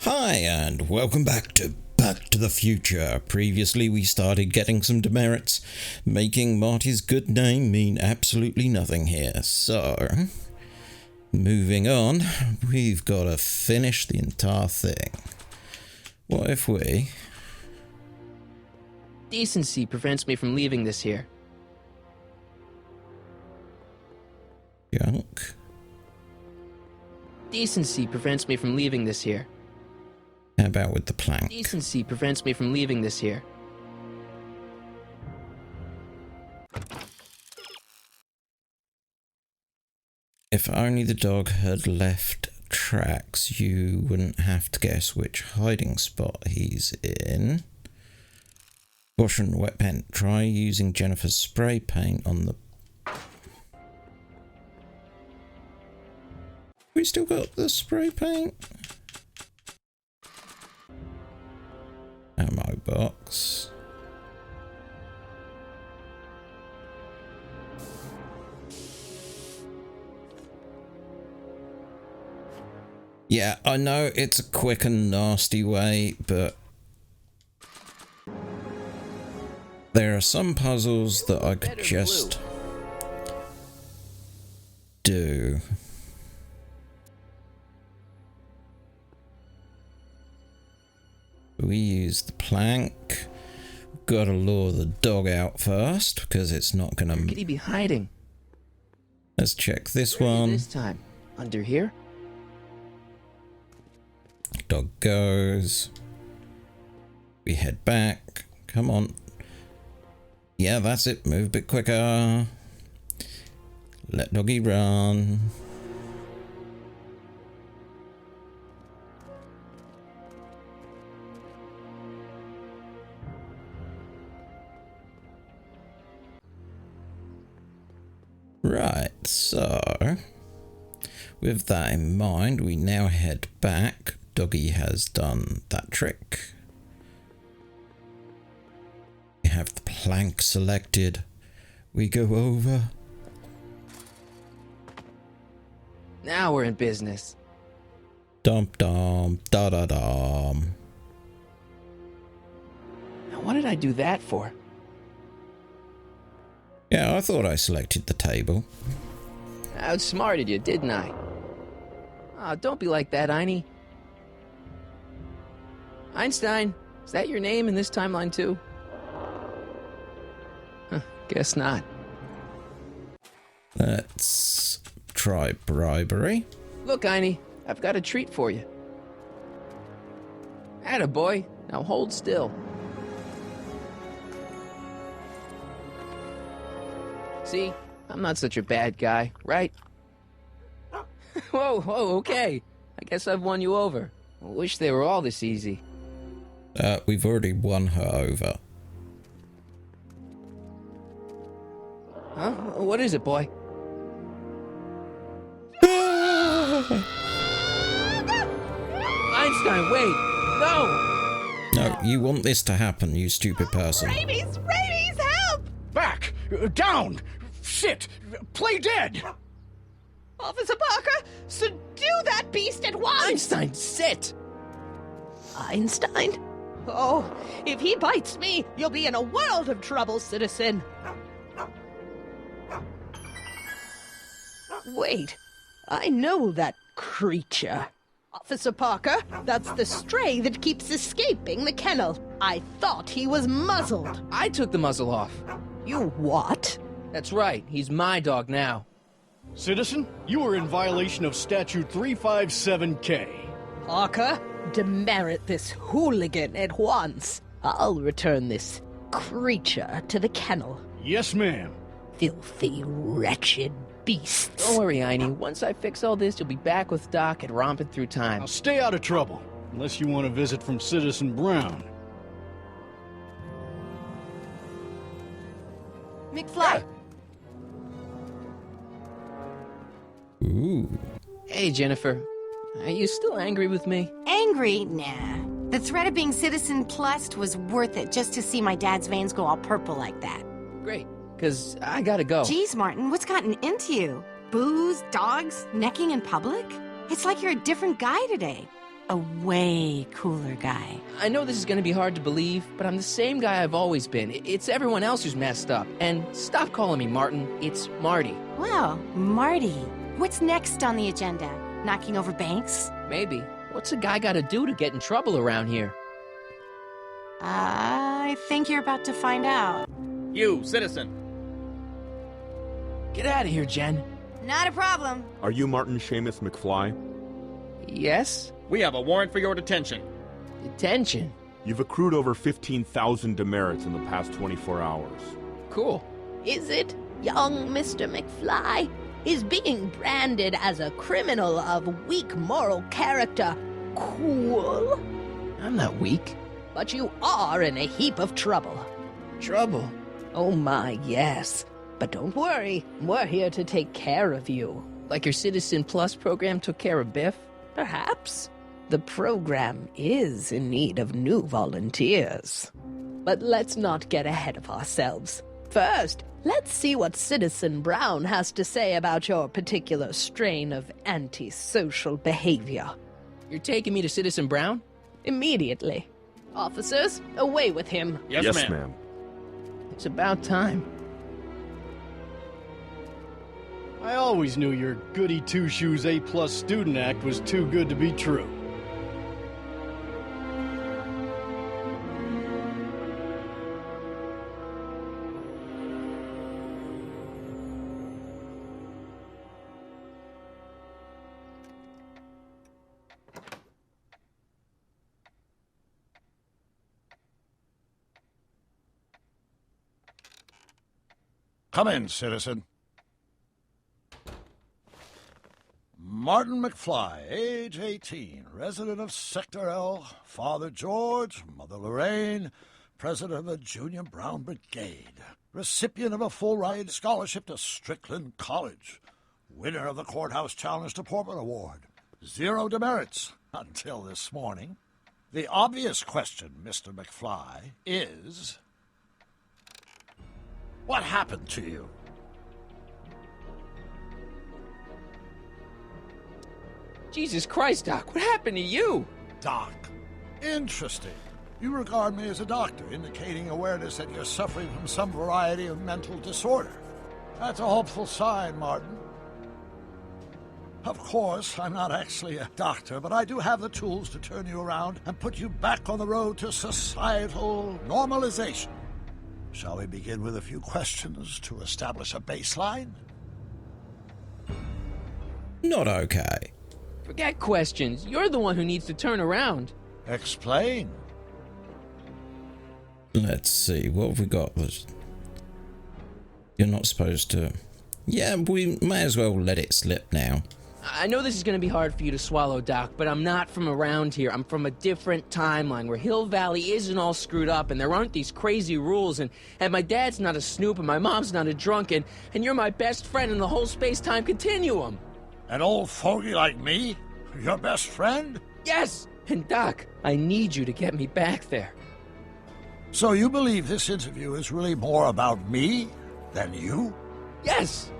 Hi, and welcome back to the Future. Previously, we started getting some demerits, making Marty's good name mean absolutely nothing here. So, moving on, we've got to finish the entire thing. What if we... Decency prevents me from leaving this here. Junk? Decency prevents me from leaving this here. How about with the plank? Decency prevents me from leaving this here. If only the dog had left tracks, you wouldn't have to guess which hiding spot he's in. Caution, wet pen. Try using Jennifer's spray paint on the... We still got the spray paint? Ammo box. Yeah, I know it's a quick and nasty way, but there are some puzzles that I could just do. We use the plank. Gotta lure the dog out first, because it's not gonna... Where could he be hiding? Let's check this Where one. this time? Under here? Dog goes. We head back. Come on. Yeah, that's it. Move a bit quicker. Let doggy run. Right, so with that in mind, we now head back. Doggy has done that trick. We have the plank selected. We go over. Now we're in business. Dump dum da da dum. Now what did I do that for? Yeah, I thought I selected the table. I outsmarted you, didn't I? Ah, don't be like that, Einie. Einstein, is that your name in this timeline too? Huh, guess not. Let's try bribery. Look, Einie, I've got a treat for you. Attaboy, now hold still. See, I'm not such a bad guy, right? Whoa, okay. I guess I've won you over. I wish they were all this easy. We've already won her over. Huh? What is it, boy? Einstein, wait! No! No, you want this to happen, you stupid person. Rabies, help! Back! Down! Sit! Play dead! Officer Parker, subdue that beast at once! Einstein, sit! Einstein? Oh, if he bites me, you'll be in a world of trouble, citizen. Wait, I know that creature. Officer Parker, that's the stray that keeps escaping the kennel. I thought he was muzzled. I took the muzzle off. You what? That's right, he's my dog now. Citizen, you are in violation of Statute 357K. Parker, demerit this hooligan at once. I'll return this creature to the kennel. Yes, ma'am. Filthy, wretched beasts. Don't worry, Einie. Once I fix all this, you'll be back with Doc and romping through time. Now stay out of trouble, unless you want a visit from Citizen Brown. McFly. Ooh. Hey, Jennifer. Are you still angry with me? Angry? Nah. The threat of being Citizen Plus was worth it just to see my dad's veins go all purple like that. Great, because I gotta go. Geez, Martin, what's gotten into you? Booze, dogs, necking in public? It's like you're a different guy today. a way cooler guy. I know this is gonna be hard to believe, but I'm the same guy I've always been. It's everyone else who's messed up. And stop calling me Martin. It's Marty. Wow, Marty. What's next on the agenda? Knocking over banks? Maybe. What's a guy gotta do to get in trouble around here? I think you're about to find out. You, citizen. Get out of here, Jen. Not a problem. Are you Martin Seamus McFly? Yes? We have a warrant for your detention. Detention? You've accrued over 15,000 demerits in the past 24 hours. Cool. Is it, young Mr. McFly? Is being branded as a criminal of weak moral character cool? I'm not weak. But you are in a heap of trouble. Trouble? Oh my, yes. But don't worry, we're here to take care of you. Like your Citizen Plus program took care of Biff? Perhaps. The program is in need of new volunteers. But let's not get ahead of ourselves. First, let's see what Citizen Brown has to say about your particular strain of antisocial behavior. You're taking me to Citizen Brown? Immediately. Officers, away with him. Yes, ma'am. It's about time. I always knew your goody two-shoes A-plus student act was too good to be true. Come in, citizen. Martin McFly, age 18, resident of Sector L, Father George, Mother Lorraine, president of the Junior Brown Brigade, recipient of a full-ride scholarship to Strickland College, winner of the Courthouse Challenge Deportment Award, 0 demerits until this morning. The obvious question, Mr. McFly, is... what happened to you? Jesus Christ, Doc, what happened to you? Doc. Interesting. You regard me as a doctor, indicating awareness that you're suffering from some variety of mental disorder. That's a hopeful sign, Martin. Of course, I'm not actually a doctor, but I do have the tools to turn you around and put you back on the road to societal normalization. Shall we begin with a few questions to establish a baseline? Not okay. Forget questions. You're the one who needs to turn around. Explain. Let's see, what have we got? You're not supposed to... Yeah, we may as well let it slip now. I know this is going to be hard for you to swallow, Doc, but I'm not from around here. I'm from a different timeline where Hill Valley isn't all screwed up and there aren't these crazy rules and my dad's not a snoop and my mom's not a drunk and you're my best friend in the whole space-time continuum. An old fogey like me? Your best friend? Yes! And Doc, I need you to get me back there. So you believe this interview is really more about me than you? Yes!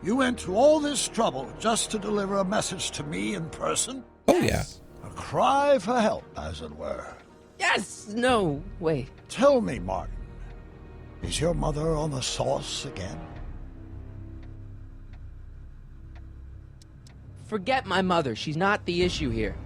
You went to all this trouble just to deliver a message to me in person? Oh, yeah. A cry for help, as it were. Yes! No, wait. Tell me, Martin, is your mother on the sauce again? Forget my mother. She's not the issue here.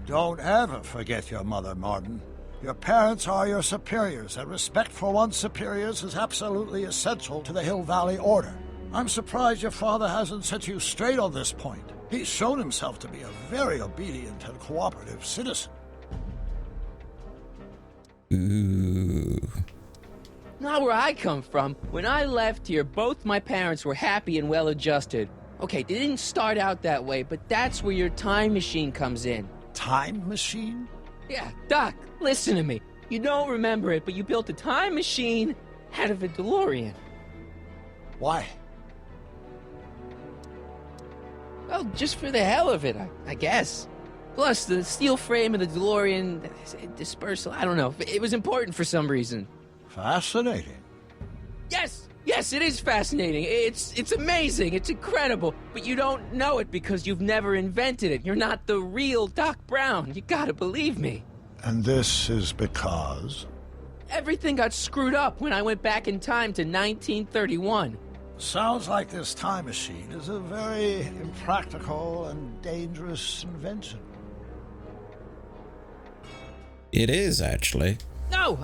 Don't ever forget your mother, Martin. Your parents are your superiors, and respect for one's superiors is absolutely essential to the Hill Valley Order. I'm surprised your father hasn't set you straight on this point. He's shown himself to be a very obedient and cooperative citizen. Ooh. Not where I come from. When I left here, both my parents were happy and well-adjusted. Okay, they didn't start out that way, but that's where your time machine comes in. Time machine? Yeah, Doc, listen to me. You don't remember it, but you built a time machine out of a DeLorean. Why? Well, just for the hell of it, I guess. Plus, the steel frame of the DeLorean, dispersal, I don't know. It was important for some reason. Fascinating. Yes! Yes, it is fascinating. It's amazing. It's incredible. But you don't know it because you've never invented it. You're not the real Doc Brown. You gotta believe me. And this is because? Everything got screwed up when I went back in time to 1931. Sounds like this time machine is a very impractical and dangerous invention. It is, actually. No,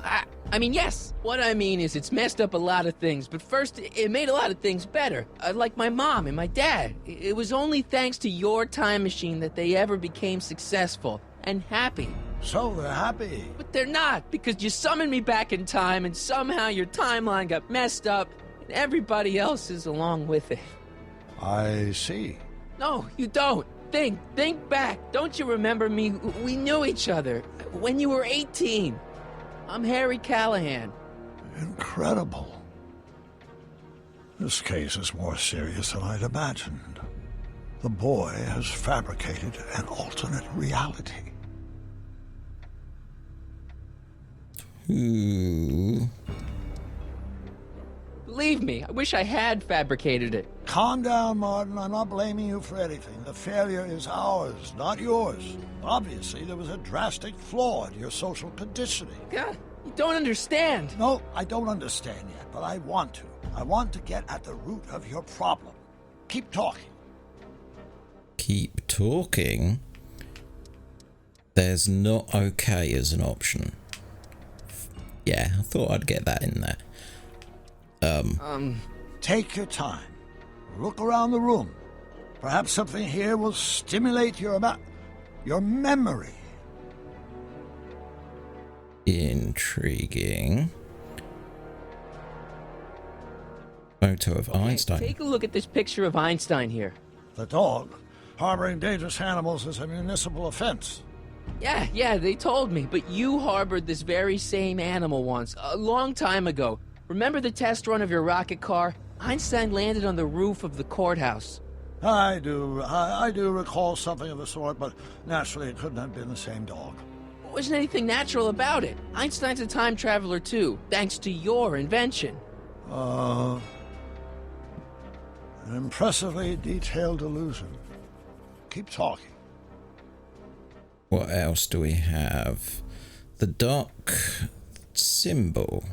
I mean, yes. What I mean is it's messed up a lot of things, but first, it made a lot of things better. Like my mom and my dad. It was only thanks to your time machine that they ever became successful and happy. So they're happy. But they're not, because you summoned me back in time, and somehow your timeline got messed up, and everybody else is along with it. I see. No, you don't. Think back. Don't you remember me? We knew each other when you were 18. I'm Harry Callahan. Incredible. This case is more serious than I'd imagined. The boy has fabricated an alternate reality. Ooh. Believe me, I wish I had fabricated it. Calm down, Martin. I'm not blaming you for anything. The failure is ours, not yours. Obviously, there was a drastic flaw in your social conditioning. God, you don't understand. No, I don't understand yet, but I want to. I want to get at the root of your problem. Keep talking. Keep talking? There's not okay as an option. Yeah, I thought I'd get that in there. Take your time. Look around the room. Perhaps something here will stimulate your memory. Intriguing. Photo of Einstein. Take a look at this picture of Einstein here. The dog? Harboring dangerous animals is a municipal offense. Yeah, they told me, but you harbored this very same animal once, a long time ago. Remember the test run of your rocket car? Einstein landed on the roof of the courthouse. I do recall something of the sort, but naturally it couldn't have been the same dog. There wasn't anything natural about it. Einstein's a time traveler too, thanks to your invention. An impressively detailed illusion. Keep talking. What else do we have? The dock symbol.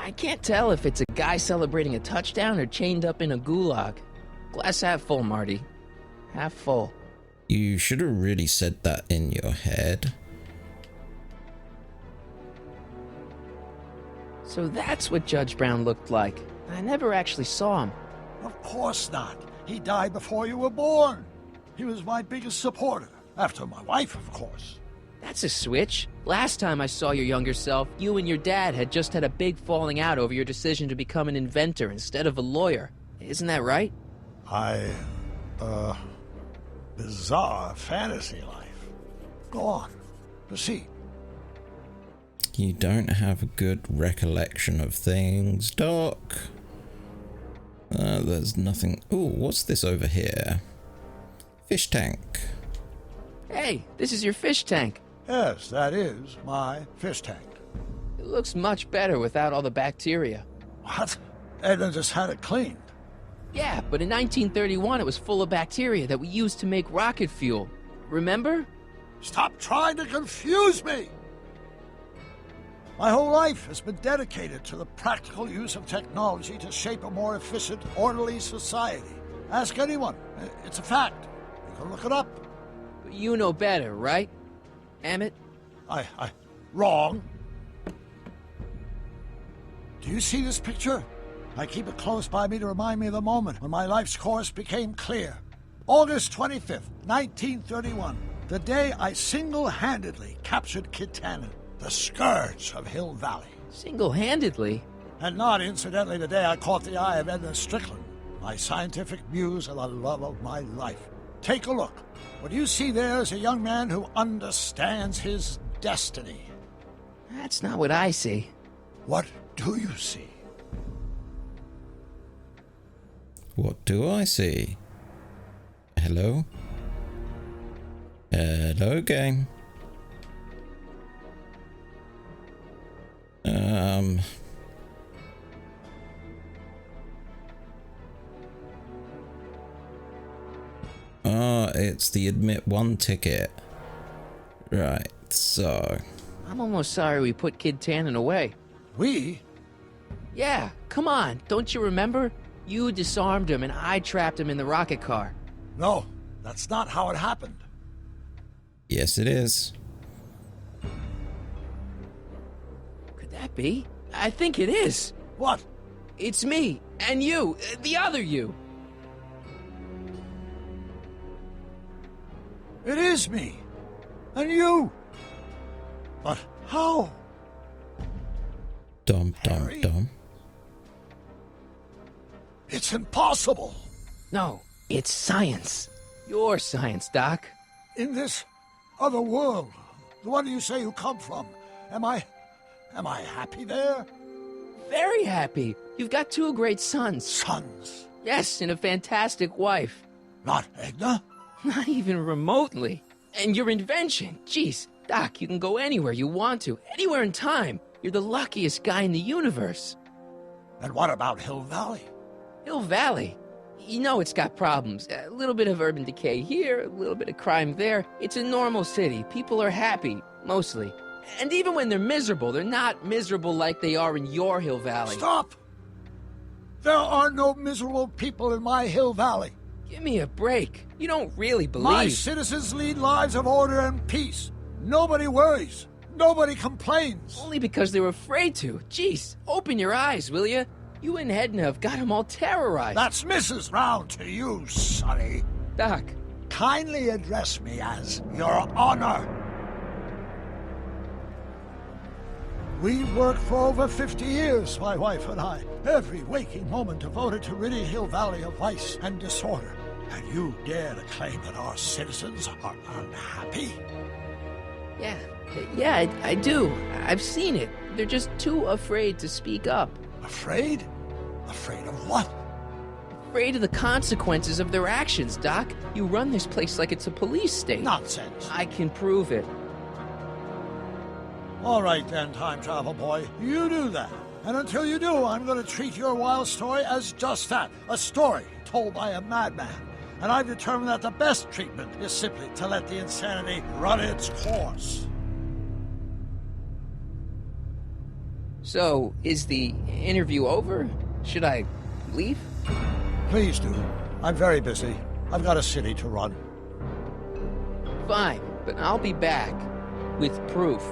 I can't tell if it's a guy celebrating a touchdown or chained up in a gulag. Glass half full, Marty. Half full. You should have really said that in your head. So that's what Judge Brown looked like. I never actually saw him. Of course not. He died before you were born. He was my biggest supporter. After my wife, of course. That's a switch. Last time I saw your younger self, you and your dad had just had a big falling out over your decision to become an inventor instead of a lawyer. Isn't that right? Bizarre fantasy life. Go on. Proceed. You don't have a good recollection of things, Doc. There's nothing. Ooh, what's this over here? Fish tank. Hey, this is your fish tank. Yes, that is my fish tank. It looks much better without all the bacteria. What? Edna just had it cleaned. Yeah, but in 1931 it was full of bacteria that we used to make rocket fuel. Remember? Stop trying to confuse me! My whole life has been dedicated to the practical use of technology to shape a more efficient, orderly society. Ask anyone. It's a fact. You can look it up. But you know better, right? Emmett? Wrong. Do you see this picture? I keep it close by me to remind me of the moment when my life's course became clear. August 25th, 1931. The day I single-handedly captured Kit Tannen, the scourge of Hill Valley. Single-handedly? And not incidentally the day I caught the eye of Edna Strickland, my scientific muse and the love of my life. Take a look. What you see there is a young man who understands his destiny. That's not what I see. What do you see? What do I see? Hello? Hello, game. it's the admit one ticket. Right, so... I'm almost sorry we put Kid Tannen away. We? Yeah, come on, don't you remember? You disarmed him and I trapped him in the rocket car. No, that's not how it happened. Yes, it is. Could that be? I think it is. What? It's me, and you, the other you. It is me. And you. But how? Dum, Harry? dum, dum. It's impossible. No, it's science. Your science, Doc. In this other world, the one you say you come from, am I happy there? Very happy. You've got 2 great sons. Sons? Yes, and a fantastic wife. Not Edna? Not even remotely. And your invention. Jeez, Doc, you can go anywhere you want to. Anywhere in time. You're the luckiest guy in the universe. And what about Hill Valley? Hill Valley? You know it's got problems. A little bit of urban decay here, a little bit of crime there. It's a normal city. People are happy, mostly. And even when they're miserable, they're not miserable like they are in your Hill Valley. Stop! There are no miserable people in my Hill Valley. Give me a break. You don't really believe... My citizens lead lives of order and peace. Nobody worries. Nobody complains. Only because they were afraid to. Jeez, open your eyes, will you? You and Edna have got them all terrorized. That's Mrs. Brown to you, Sonny. Doc. Kindly address me as Your Honor. We worked for over 50 years, my wife and I. Every waking moment devoted to ridding Hill Valley of vice and disorder. And you dare to claim that our citizens are unhappy? Yeah, I do. I've seen it. They're just too afraid to speak up. Afraid? Afraid of what? Afraid of the consequences of their actions, Doc. You run this place like it's a police state. Nonsense. I can prove it. All right then, time travel boy. You do that. And until you do, I'm going to treat your wild story as just that. A story told by a madman. And I've determined that the best treatment is simply to let the insanity run its course. So, is the interview over? Should I leave? Please do. I'm very busy. I've got a city to run. Fine, but I'll be back. With proof.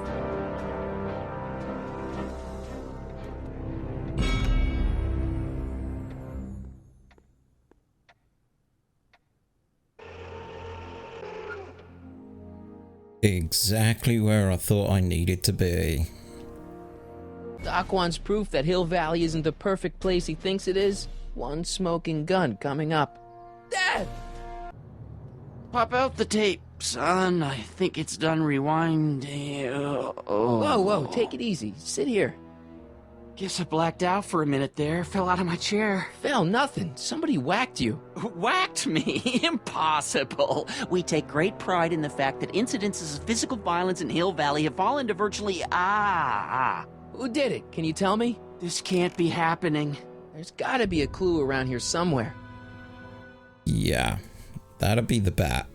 Exactly where I thought I needed to be. Doc wants proof that Hill Valley isn't the perfect place he thinks it is. One smoking gun coming up. Dad! Pop out the tape, son. I think it's done rewinding. Whoa, take it easy. Sit here. Guess I blacked out for a minute there. Fell out of my chair. Fell nothing. Somebody whacked you. Whacked me? Impossible. We take great pride in the fact that incidences of physical violence in Hill Valley have fallen to virtually... Who did it? Can you tell me? This can't be happening. There's gotta be a clue around here somewhere. Yeah, that'll be the bat.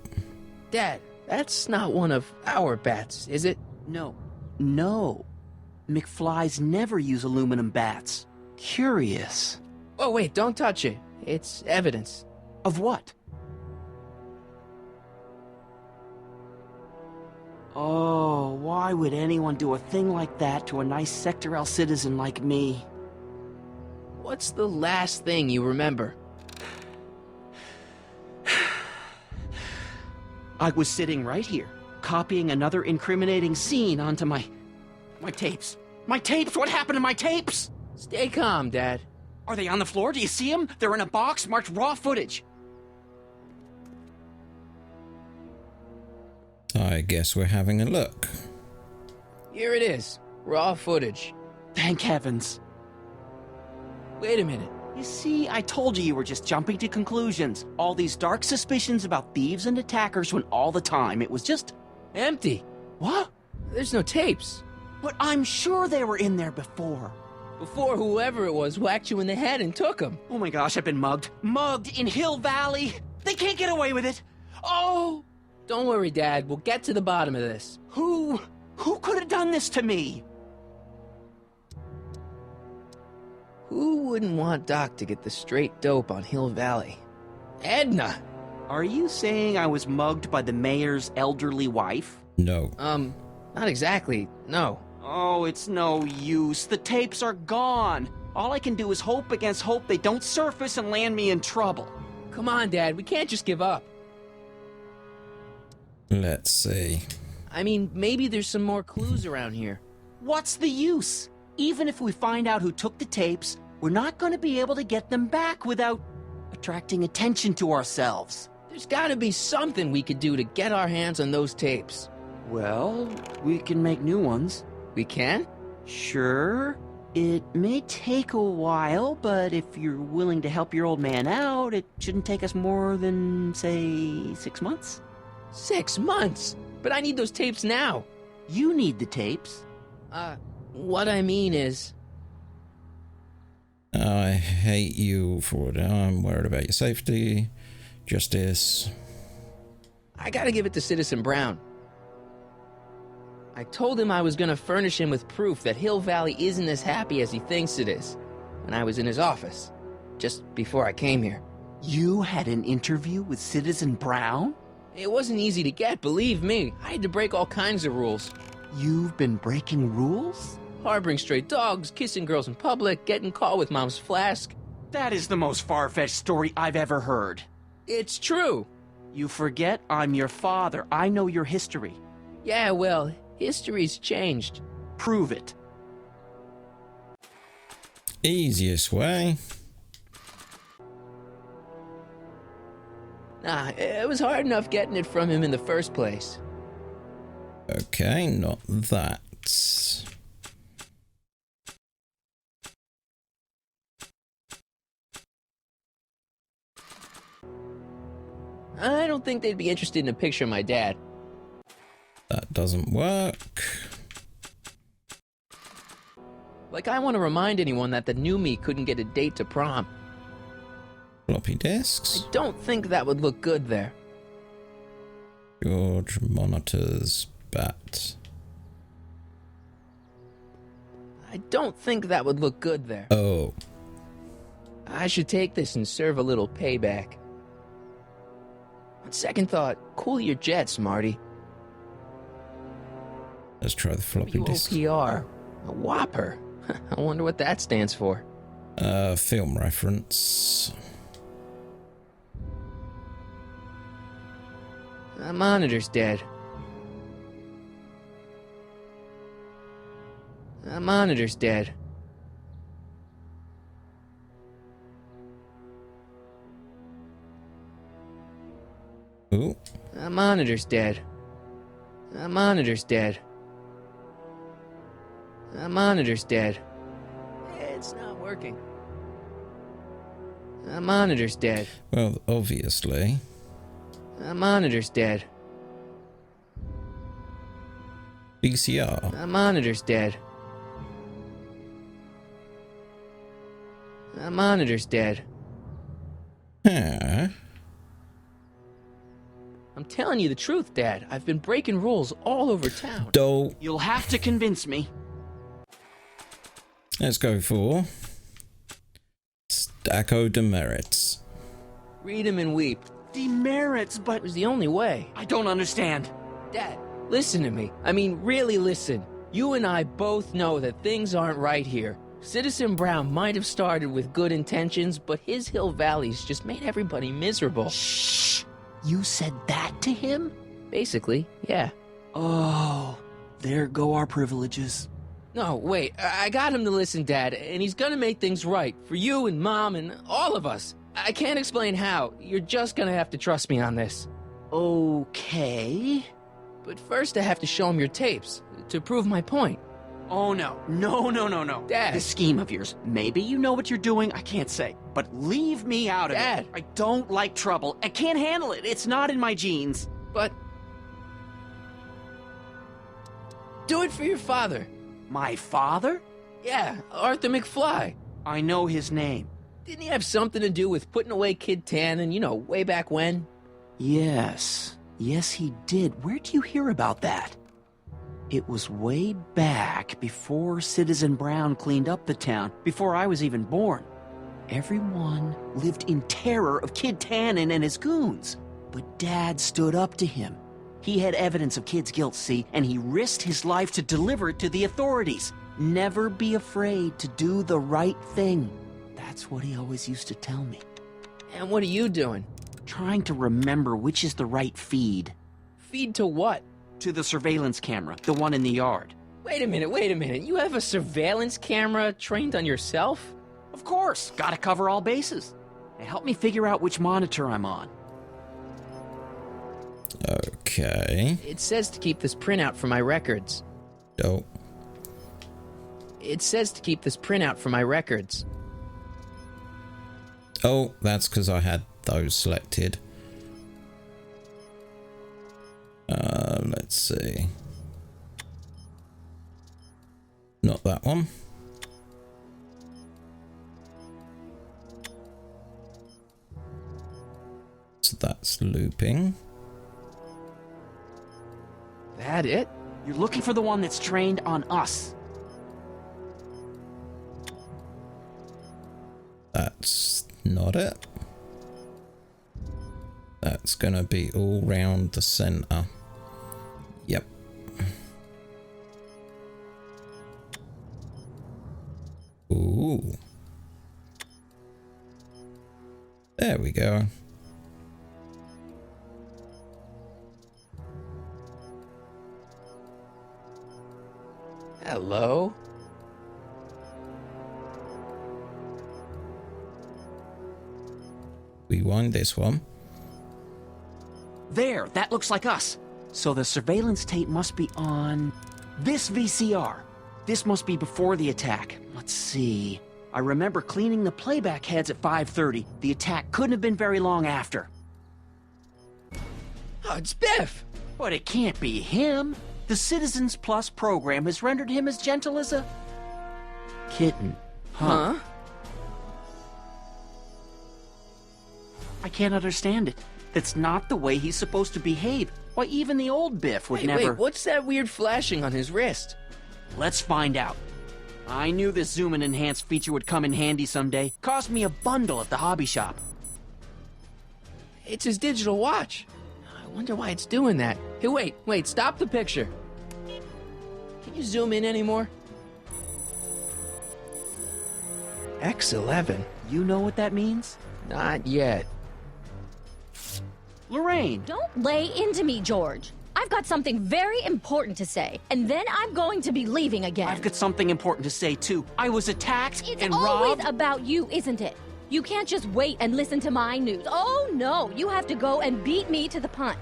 Dad, that's not one of our bats, is it? No. McFlys never use aluminum bats. Curious. Oh, wait, don't touch it. It's evidence. Of what? Oh, why would anyone do a thing like that to a nice Sector L citizen like me? What's the last thing you remember? I was sitting right here, copying another incriminating scene onto my tapes. My tapes! What happened to my tapes? Stay calm, Dad. Are they on the floor? Do you see them? They're in a box marked raw footage. I guess we're having a look. Here it is. Raw footage. Thank heavens. Wait a minute. You see, I told you were just jumping to conclusions. All these dark suspicions about thieves and attackers when all the time it was just... empty. What? There's no tapes. But I'm sure they were in there before. Before whoever it was whacked you in the head and took them. Oh my gosh, I've been mugged. Mugged in Hill Valley. They can't get away with it. Oh! Don't worry, Dad. We'll get to the bottom of this. Who could have done this to me? Who wouldn't want Doc to get the straight dope on Hill Valley? Edna! Are you saying I was mugged by the mayor's elderly wife? No. Not exactly, no. Oh, it's no use. The tapes are gone. All I can do is hope against hope they don't surface and land me in trouble. Come on, Dad. We can't just give up. Let's see. I mean, maybe there's some more clues around here. What's the use? Even if we find out who took the tapes, we're not going to be able to get them back without attracting attention to ourselves. There's gotta be something we could do to get our hands on those tapes. Well, we can make new ones. We can? Sure. It may take a while, but if you're willing to help your old man out, it shouldn't take us more than, say, 6 months. 6 months? But I need those tapes now. You need the tapes. What I mean is... I hate you for it. I'm worried about your safety, justice. I gotta give it to Citizen Brown. I told him I was gonna furnish him with proof that Hill Valley isn't as happy as he thinks it is when I was in his office, just before I came here. You had an interview with Citizen Brown? It wasn't easy to get, believe me. I had to break all kinds of rules. You've been breaking rules? Harboring stray dogs, kissing girls in public, getting caught with Mom's flask. That is the most far-fetched story I've ever heard. It's true. You forget I'm your father. I know your history. Yeah, well, history's changed. Prove it. Easiest way. Nah, it was hard enough getting it from him in the first place. Okay, not that. I don't think they'd be interested in a picture of my dad. That doesn't work. Like, I want to remind anyone that the new me couldn't get a date to prom. Floppy disks. I don't think that would look good there. George monitors bat. I don't think that would look good there. Oh. I should take this and serve a little payback. On second thought, cool your jets, Marty. Let's try the floppy disk. WOPR. A Whopper. I wonder what that stands for. Film reference. The monitor's dead. The monitor's dead. Ooh. The monitor's dead. The monitor's dead. The monitor's dead. It's not working. The monitor's dead. Well, obviously. The monitor's dead. VCR. The monitor's dead. The monitor's dead. Huh? I'm telling you the truth, Dad. I've been breaking rules all over town. Don't. You'll have to convince me. Let's go for Stacko demerits. Read him and weep. Demerits, but It was the only way. I don't understand. Dad, listen to me. I mean, really listen. You and I both know that things aren't right here. Citizen Brown might have started with good intentions, but his Hill Valley's just made everybody miserable. Shh! You said that to him? Basically, yeah. Oh, there go our privileges. No, wait, I got him to listen, Dad, and he's gonna make things right for you and Mom and all of us. I can't explain how. You're just gonna have to trust me on this. Okay. But first I have to show him your tapes, to prove my point. Oh, no. No. Dad. This scheme of yours, maybe you know what you're doing, I can't say. But leave me out of Dad. it. I don't like trouble. I can't handle it. It's not in my genes. But... do it for your father. My father? Yeah, Arthur McFly. I know his name. Didn't he have something to do with putting away Kid Tan and, way back when? Yes. Yes, he did. Where'd you hear about that? It was way back before Citizen Brown cleaned up the town, before I was even born. Everyone lived in terror of Kid Tannen and his goons. But Dad stood up to him. He had evidence of Kid's guilt, see, and he risked his life to deliver it to the authorities. Never be afraid to do the right thing. That's what he always used to tell me. And what are you doing? Trying to remember which is the right feed. Feed to what? To the surveillance camera, the one in the yard. Wait a minute. You have a surveillance camera trained on yourself? Of course, gotta cover all bases. Now help me figure out which monitor I'm on. Okay. It says to keep this printout for my records. Oh. It says to keep this printout for my records. Oh, that's because I had those selected. Let's see. Not that one. So that's looping. That it? You're looking for the one that's trained on us. That's not it. That's gonna be all round the center. Yep. Ooh. There we go. Hello? Rewind this one. There, that looks like us. So the surveillance tape must be on this VCR. This must be before the attack. Let's see. I remember cleaning the playback heads at 5:30. The attack couldn't have been very long after. Oh, it's Biff! But it can't be him. The Citizens Plus program has rendered him as gentle as a kitten. Huh? I can't understand it. That's not the way he's supposed to behave. Why, even the old Biff would never... Wait, what's that weird flashing on his wrist? Let's find out. I knew this zoom and enhance feature would come in handy someday. Cost me a bundle at the hobby shop. It's his digital watch. I wonder why it's doing that. Hey, wait, stop the picture. Can you zoom in anymore? X11. You know what that means? Not yet. Lorraine! Don't lay into me, George. I've got something very important to say, and then I'm going to be leaving again. I've got something important to say, too. I was attacked it's and always robbed. about you, isn't it? You can't just wait and listen to my news. Oh, no, you have to go and beat me to the punch.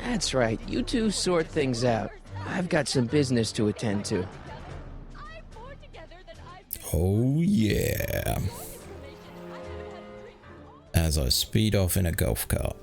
That's right. You two sort things out. I've got some business to attend to. Oh yeah. As I speed off in a golf cart.